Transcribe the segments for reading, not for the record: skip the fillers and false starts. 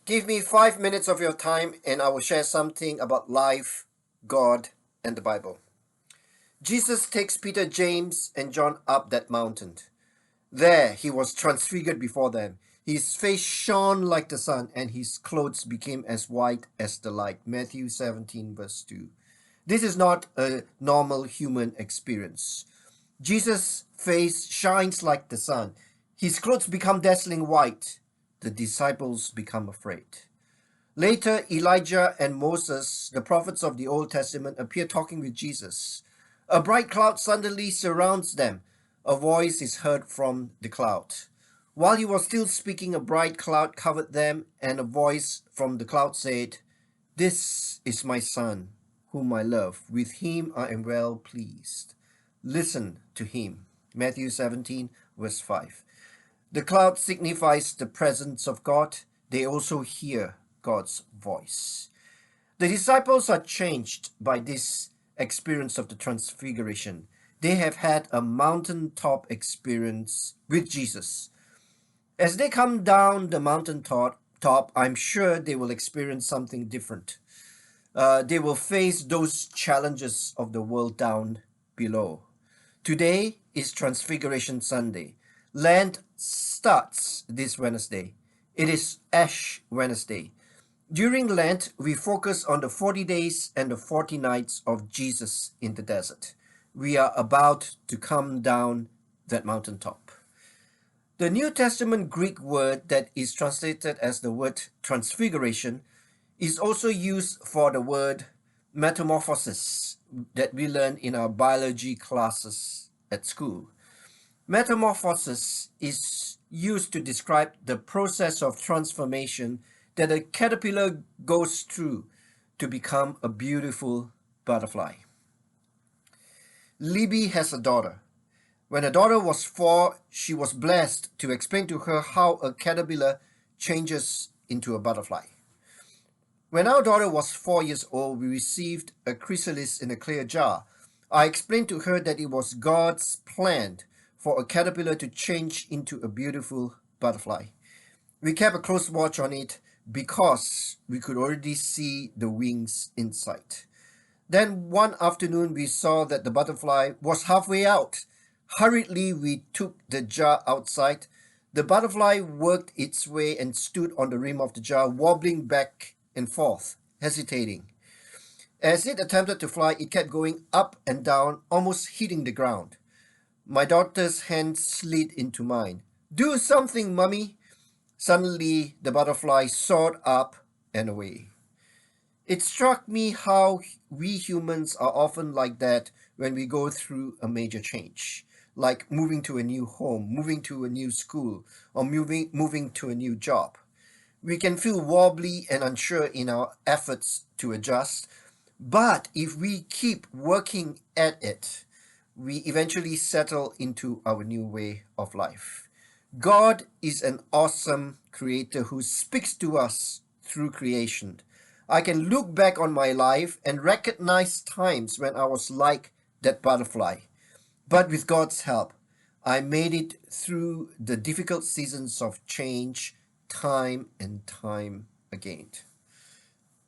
Give me 5 minutes of your time and I will share something about life, God, and the Bible. Jesus takes Peter, James, and John up that mountain. There he was transfigured before them. His face shone like the sun, and his clothes became as white as the light. Matthew 17, verse 2. This is not a normal human experience. Jesus' face shines like the sun. His clothes become dazzling white. The disciples become afraid. Later, Elijah and Moses, the prophets of the Old Testament, appear talking with Jesus. A bright cloud suddenly surrounds them. A voice is heard from the cloud. While he was still speaking, a bright cloud covered them, and a voice from the cloud said, "This is my son, whom I love. With him I am well pleased. Listen to him." Matthew 17, verse 5. The cloud signifies the presence of God. They also hear God's voice. The disciples are changed by this experience of the transfiguration. They have had a mountaintop experience with Jesus. As they come down the mountaintop, I'm sure they will experience something different. They will face those challenges of the world down below. Today is Transfiguration Sunday. Lent starts this Wednesday. It is Ash Wednesday. During Lent, we focus on the 40 days and the 40 nights of Jesus in the desert. We are about to come down that mountaintop. The New Testament Greek word that is translated as the word transfiguration is also used for the word metamorphosis that we learn in our biology classes at school. Metamorphosis is used to describe the process of transformation that a caterpillar goes through to become a beautiful butterfly. Libby has a daughter. When her daughter was 4, she was blessed to explain to her how a caterpillar changes into a butterfly. When our daughter was 4 years old, we received a chrysalis in a clear jar. I explained to her that it was God's plan for a caterpillar to change into a beautiful butterfly. We kept a close watch on it because we could already see the wings inside. Then one afternoon we saw that the butterfly was halfway out. Hurriedly we took the jar outside. The butterfly worked its way and stood on the rim of the jar, wobbling back and forth, hesitating. As it attempted to fly, it kept going up and down, almost hitting the ground. My daughter's hand slid into mine. "Do something, Mummy." Suddenly, the butterfly soared up and away. It struck me how we humans are often like that when we go through a major change, like moving to a new home, moving to a new school, or moving to a new job. We can feel wobbly and unsure in our efforts to adjust, but if we keep working at it, we eventually settle into our new way of life. God is an awesome creator who speaks to us through creation. I can look back on my life and recognize times when I was like that butterfly. But with God's help, I made it through the difficult seasons of change time and time again.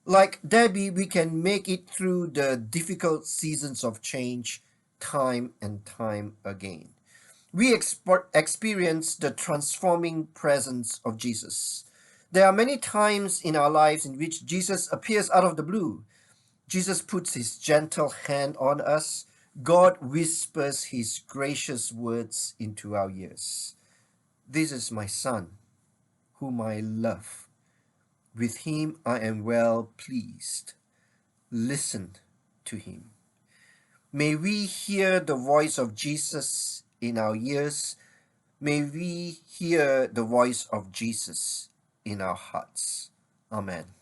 Like Debbie, we can make it through the difficult seasons of change time and time again. We experience the transforming presence of Jesus. There are many times in our lives in which Jesus appears out of the blue. Jesus puts his gentle hand on us. God whispers his gracious words into our ears. "This is my son, whom I love. With him I am well pleased. Listen to him." May we hear the voice of Jesus in our ears. May we hear the voice of Jesus in our hearts. Amen.